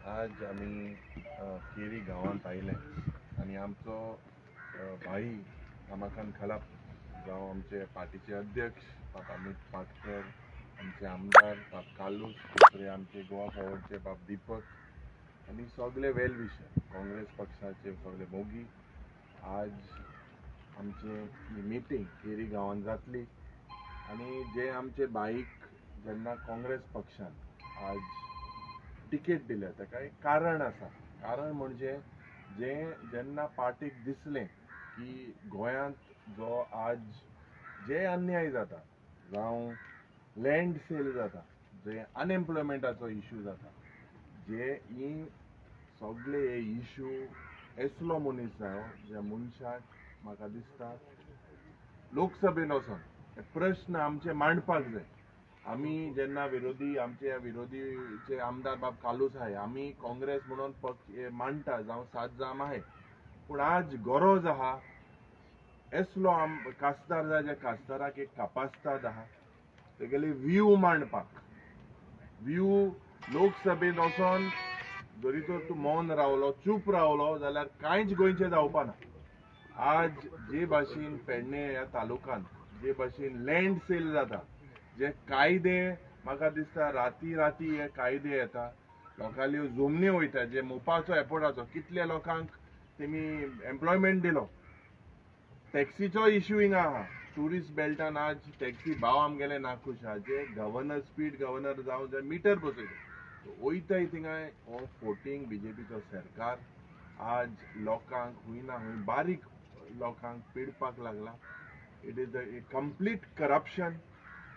आज आम्ही केरी गांवांत आयले आणि आमचो भाई रमाकांत खलाप जावं आमचे पार्टीचे अध्यक्ष बाब अमित पाटकर, आमचे आमदार बाब कालूस, दुसरे आमचे गोवा फॉरवर्डचे बाब दीपक आणि सगळे वेल विशर काँग्रेस पक्षाचे सगळे मोगी आज आमचे मिटींग केरी गांवांत जातली आणि जे आमचे भाईक जेन्ना काँग्रेस पक्षान आज तिकेट दिल्या ताका एक कारण आसा. कारण म्हणजे जेन्ना पार्टीक दिसलें की गोंयांत जो आज जे अन्याय जाता, जावं लँड सेल जाता, जे अनएम्प्लॉयमेंटाचो इश्यू जाता, जे ही सगळे हे इश्यू असलो मनीस जायो ज्या मनशाक म्हाका दिसता लोकसभेन वचून प्रश्न आमचे मांडपाक जाय. आमी जेन्ना आमचे विरोधीचे आमदार बाब कालूस आहाय, आमी काँग्रेस म्हणून पक्ष मांडटा जावं साथ जाम आहे, पूण आज गरज आहा असलो खासदार जाय ज्या खासदाराक एक कापासिताद आहा तेगेले व्ह्यू मांडपाक. व्ह्यू लोकसभेन वचून जरी तर तूं मौन रावलो, चूप रावलो जाल्यार कांयच गोंयचें जावपाना. आज जे भाशेन पेडणे ह्या तालुक्यात जे भाशेन लँड सेल जाता, जे कायदे म्हाका दिसता राती हे कायदे येता, लोकांल्यो जमनी वयता, जे मोपाचो एपोर्टाचो कितल्या लोकांक तेमी एम्प्लॉयमेंट दिलो. टॅक्सीचो इश्यू हिंगा आहा, टुरिस्ट बेल्टान आज टॅक्सी भाव आमगेले नाखुश आहा, जे गव्हर्नर स्पीड गव्हर्नर जावं जे मिटर बसयता वयताय थिंगाय हो फोटींग बीजेपीचो सरकार आज लोकांक हुंय ना हुंय बारीक लोकांक पिडपाक लागला. It is a complete corruption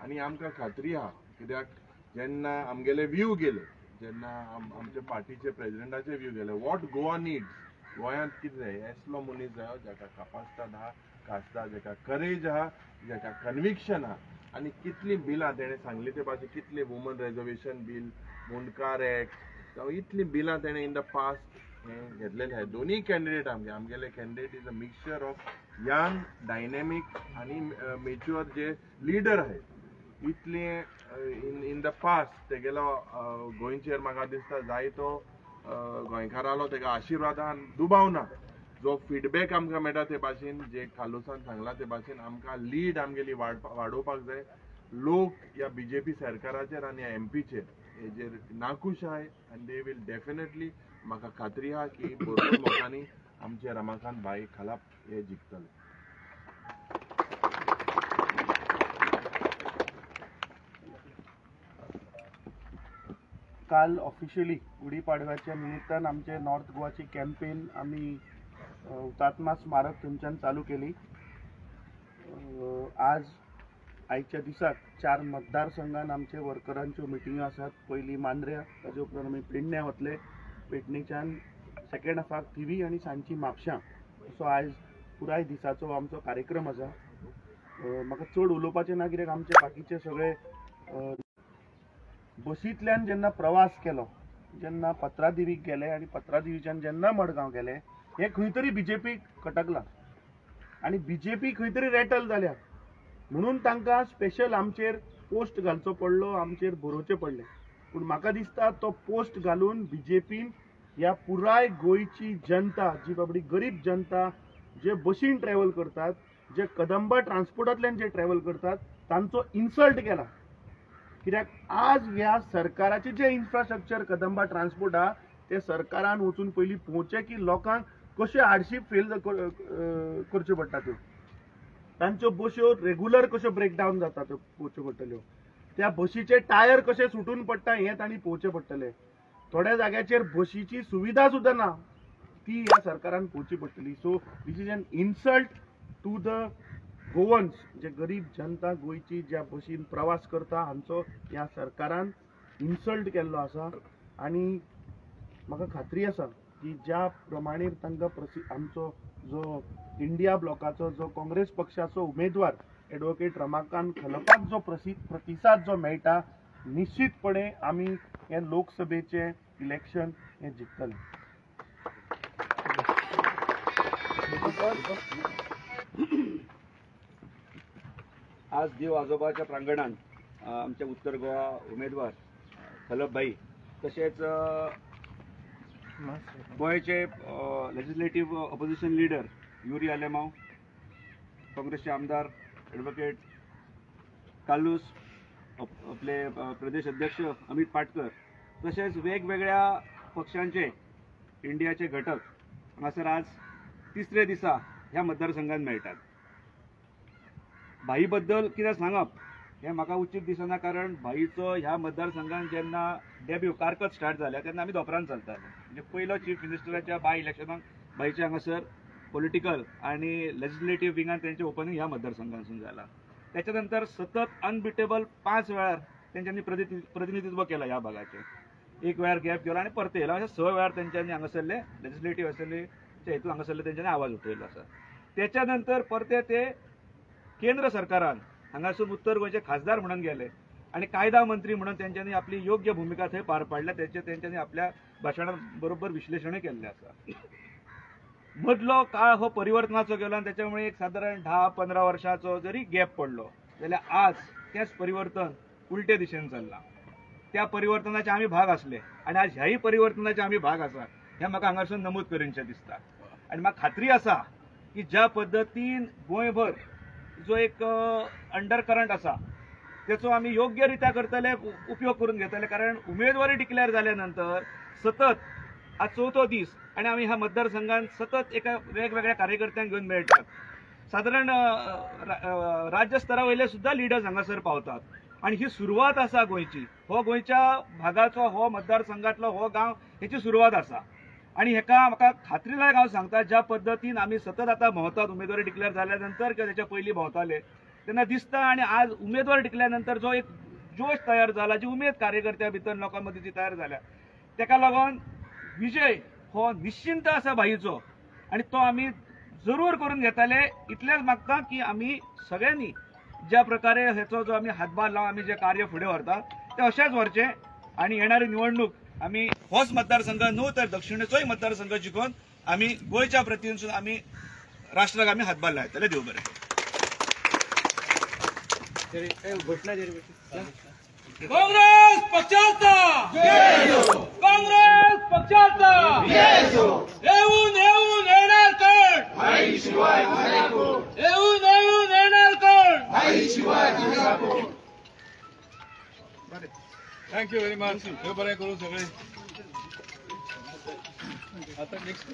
आणि आमकां खात्री आहा कित्याक जेन्ना आमगेले व्यू गेले, जेन्ना आमच्या पार्टीचे प्रेसिडेंटाचे व्यू गेले, वॉट गोवा नीड्स, गोंयांत कितें जाय असलो मनीस जायो जाका कापासिताद आहा, खासदार जाका करेज आहा, जाका कन्विक्शन आहा. आणि कितली बिलां तेणें सांगली ते भाशेन कितले वुमन रिजर्वेशन बील, मुंडकार एक्ट जावं इतली बिलां तेणें इन द पास्ट हें घेतलेलें आहाय. दोनूय कॅन्डिडेट आमगेले candidate is a mixture of young dynamic आनी मेच्युअर जे लिडर आहाय. इतले इन द पास्ट तेगेलो गोंयचेर म्हाका दिसता जायतो गोंयकारालो तेका आशिर्वादान दुबाव ना. जो फीडबॅक आमकां मेळटा ते भाशेन जे कालूसान सांगला ते भाशेन आमकां लीड आमगेली वाडोवपाक जाय. लोक ह्या बीजेपी सरकाराचेर आनी ह्या एमपीचेर हेजेर नाखुश आहाय आनी दे वील डेफिनेटली म्हाका खात्री आहा की भरपूर लोकांनी आमचे रमाकांत भाई खलाप हे जिखतले. काल ऑफिशियली गुढीपाडव्याच्या निमित्तान आमचे नॉर्थ गोवाची कॅम्पेन आम्ही हुतात्मा स्मारक थंयच्यान चालू केली. आज आयच्या दिसाक 4 मतदारसंघान आमचे वर्करांच्यो मिटिंग्यो आसात. पयली मांद्र्या, ताजे उपरांत आमी पेडण्या वतले, पेडणेच्यान सेकंड हाफाक थिवी आनी सांजची म्हापशां असो आयज पुराय दिसाचो आमचो कार्यक्रम आसा. म्हाका चड उलोवपाचें ना कित्याक आमचे बाकीचे सगळे बसींतल्यान जेन्ना प्रवास केलो, जेन्ना पत्रादेवीक गेले आनी पत्रादेवीच्यान जेन्ना मडगांव गेले, हे खंय तरी बीजेपीक खटकला आनी बीजेपी खंय तरी रेटल जाल्या म्हणून तांकां स्पेशल आमचेर पोस्ट घालचो पडलो, आमचेर बरोवचें पडलें. पूण म्हाका दिसता तो पोस्ट घालून बीजेपीन ह्या पुराय गोंयची जनता, जी बाबडी गरीब जनता जे बसीन ट्रॅव्हल करतात, जे कदंबा ट्रान्सपोर्टांतल्यान जे ट्रॅव्हल करतात, तांचो इन्सल्ट केला. कित्याक आज ह्या सरकाराचे जे इन्फ्रास्ट्रक्चर कदंबा ट्रान्सपोर्ट आहा ते सरकारान वचून पयलीं पोवचें की लोकांक कशे हार्डशीप फेल करच्यो पडटा त्यो, तांच्यो बस्यो रेग्युलर कश्यो ब्रेकडावन जाता त्यो पळोवच्यो पडटल्यो, त्या बसीचे टायर कशे सुटून पडटा हें तांणी पळोवचें पडटलें. थोड्या जाग्याचेर बसीची सुविधा सुद्दां ना, ती ह्या सरकारान पळोवची पडटली. So this is an insult to the Goans, जे गरीब जनता गोंयची ज्या बसीन प्रवास करता हांचो ह्या सरकारान इन्सल्ट केल्लो आसा. आनी म्हाका खात्री आसा की ज्या प्रमाणे तांकां आमचो जो इंडिया ब्लॉकाचो जो काँग्रेस पक्षाचो उमेदवार एडवोकेट रमाकांत खलपाक जो प्रतिसाद जो मेळटा, निश्चितपणे आमी हे लोकसभेचे इलेक्शन हे जिखतले. आज देव आजोबाच्या प्रांगणात आमचे उत्तर गोवा उमेदवार खलपभाई तसेच गोयचे legislative opposition leader Yuri Alemao, काँग्रेसचे आमदार ॲडव्होकेट कालूस, आपले प्रदेश अध्यक्ष अमित पाटकर तसेच वेगवेगळ्या पक्षांचे इंडियाचे घटक हांगासर आज तिसरे दिसा ह्या मतदारसंघात मेळटात. भाई बद्दल कितें सांगप हें म्हाका उचीत दिसना, कारण भाईचो ह्या मतदारसंघात जेन्ना डेब्यू कारकत स्टार्ट जाल्या तेन्ना आमी दोपरान चलताले. म्हणजे पयलो चीफ मिनिस्टराच्या बाय इलेक्शनाक भाईचे हांगासर पॉलिटिकल आणि लेजिस्लेटिव्ह विंगान तेंचें ओपनिंग ह्या मतदारसंघासून जालां. त्याच्या नंतर सतत अनबिटेबल 5 वेळार तेंच्यांनी प्रतिनिधित्व केलं ह्या भागाचें. एक वेळार गॅप गेलो आनी परते येयलो. अशें 6 वेळार तेंच्यांनी हांगासरले लेजिस्लेटिव्ह असेंब्लीचे हेतून हांगासरले तेंच्यांनी आवाज उठयल्लो आसा. त्याच्या नंतर परते ते केंद्र सरकारान हांगासून उत्तर गोंयचे खासदार म्हणून गेले आणि कायदा मंत्री म्हणून तेंच्यांनी आपली योग्य भूमिका थंय पार पाडल्या. तेंच्यांनी आपल्या भाशणां बरोबर विश्लेशणय केल्लें आसा. मदलो काळ हो परिवर्तनाचो गेलो आणि त्याच्यामुळे एक साधारण 10-15 वर्षाचो जरी गॅप पडलो जाल्यार आज तेच परिवर्तन उलटे दिशेन चल्लां. त्या परिवर्तनाचे आमी भाग आसले आणि आज ह्याही परिवर्तनाचे आमी भाग आसा हें म्हाका हांगासून नमूद करूंचें दिसता. आनी म्हाका खात्री आसा की ज्या पद्दतीन गोंयभर जो एक अंडर करंट आसा तेचो आमी योग्य रित्या करतले, उपयोग करून घेतले. कारण उमेदवारी डिक्लेअर जाल्या नंतर सतत आज 4थो दीस आणि आम्ही ह्या मतदारसंघात सतत एका वेगवेगळ्या कार्यकर्त्यांक घेऊन मेळटात. साधारण राज्य स्तरावयले सुद्धा लिडर्स हांगासर पावतात आणि ही सुरवात आसा गोंयची. हो गोंयच्या भागाचो हो मतदारसंघातलो हो गांव हेची सुरवात आसा आणि हेका म्हाका खात्रीलायक हांव सांगता ज्या पद्दतीन आमी सतत आतां भोंवतात उमेदवारी डिक्लेअर जाल्या नंतर किंवा तेच्या पयलीं भोंवताले तेन्ना दिसता आणि आज उमेदवार डिक्लेअर नंतर जो एक जोश तयार जाला, जी उमेद कार्यकर्त्यां भितर लोकां मदीं जी तयार जाल्या तेका लागून विजय हो निश्चिंत आसा भाईचो आणि तो आम्ही जरूर करून घेतले. इतलेंच मागता की आम्ही सगळ्यांनी ज्या प्रकारे हेचो जो आम्ही हातभार लावन आम्ही जे कार्य फुडें व्हरतात ते अशेंच व्हरचें आणि येणारी निवडणूक आम्ही होच मतदारसंघ न्हू तर दक्षिणेचोय मतदारसंघ जिखून आम्ही गोंयच्या प्रतिनिधीसून आम्ही राष्ट्राक आम्ही हातभार लायतले. देव बरें. काँग्रेस पक्षाचा काँग्रेस पक्षाचा येऊन येऊन येणार कोण? येऊन येऊन येणार कोण? Thank you very much. हे बरें करू सगळे. आता नेक्स्ट